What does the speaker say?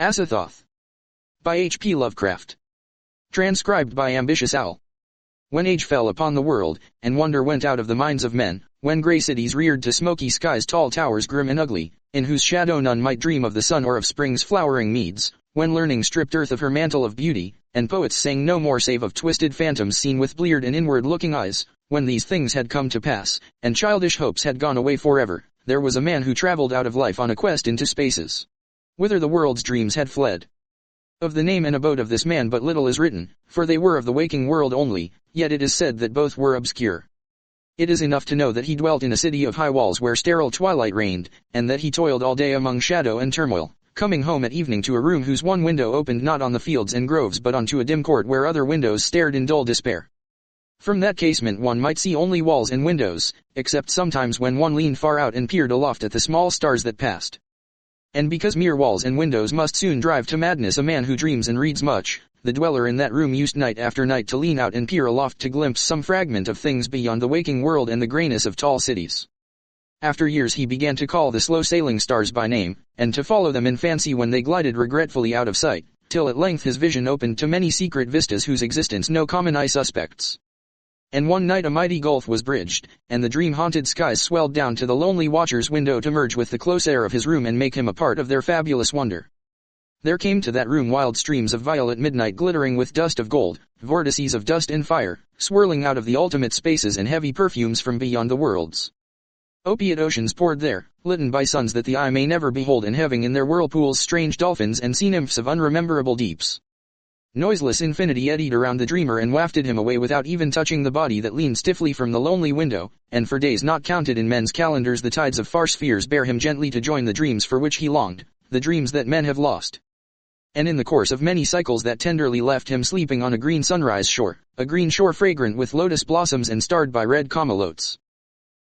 Azathoth. By H.P. Lovecraft. Transcribed by Ambitious Owl. When age fell upon the world, and wonder went out of the minds of men, when grey cities reared to smoky skies tall towers grim and ugly, in whose shadow none might dream of the sun or of spring's flowering meads, when learning stripped earth of her mantle of beauty, and poets sang no more save of twisted phantoms seen with bleared and inward-looking eyes, when these things had come to pass, and childish hopes had gone away forever, there was a man who traveled out of life on a quest into spaces, whither the world's dreams had fled. Of the name and abode of this man but little is written, for they were of the waking world only, yet it is said that both were obscure. It is enough to know that he dwelt in a city of high walls where sterile twilight reigned, and that he toiled all day among shadow and turmoil, coming home at evening to a room whose one window opened not on the fields and groves but onto a dim court where other windows stared in dull despair. From that casement one might see only walls and windows, except sometimes when one leaned far out and peered aloft at the small stars that passed. And because mere walls and windows must soon drive to madness a man who dreams and reads much, the dweller in that room used night after night to lean out and peer aloft to glimpse some fragment of things beyond the waking world and the greyness of tall cities. After years he began to call the slow-sailing stars by name, and to follow them in fancy when they glided regretfully out of sight, till at length his vision opened to many secret vistas whose existence no common eye suspects. And one night a mighty gulf was bridged, and the dream-haunted skies swelled down to the lonely watcher's window to merge with the close air of his room and make him a part of their fabulous wonder. There came to that room wild streams of violet midnight glittering with dust of gold, vortices of dust and fire, swirling out of the ultimate spaces and heavy perfumes from beyond the worlds. Opiate oceans poured there, litten by suns that the eye may never behold and having in their whirlpools strange dolphins and sea nymphs of unrememberable deeps. Noiseless infinity eddied around the dreamer and wafted him away without even touching the body that leaned stiffly from the lonely window, and for days not counted in men's calendars the tides of far spheres bear him gently to join the dreams for which he longed, the dreams that men have lost. And in the course of many cycles that tenderly left him sleeping on a green sunrise shore, a green shore fragrant with lotus blossoms and starred by red camelotes,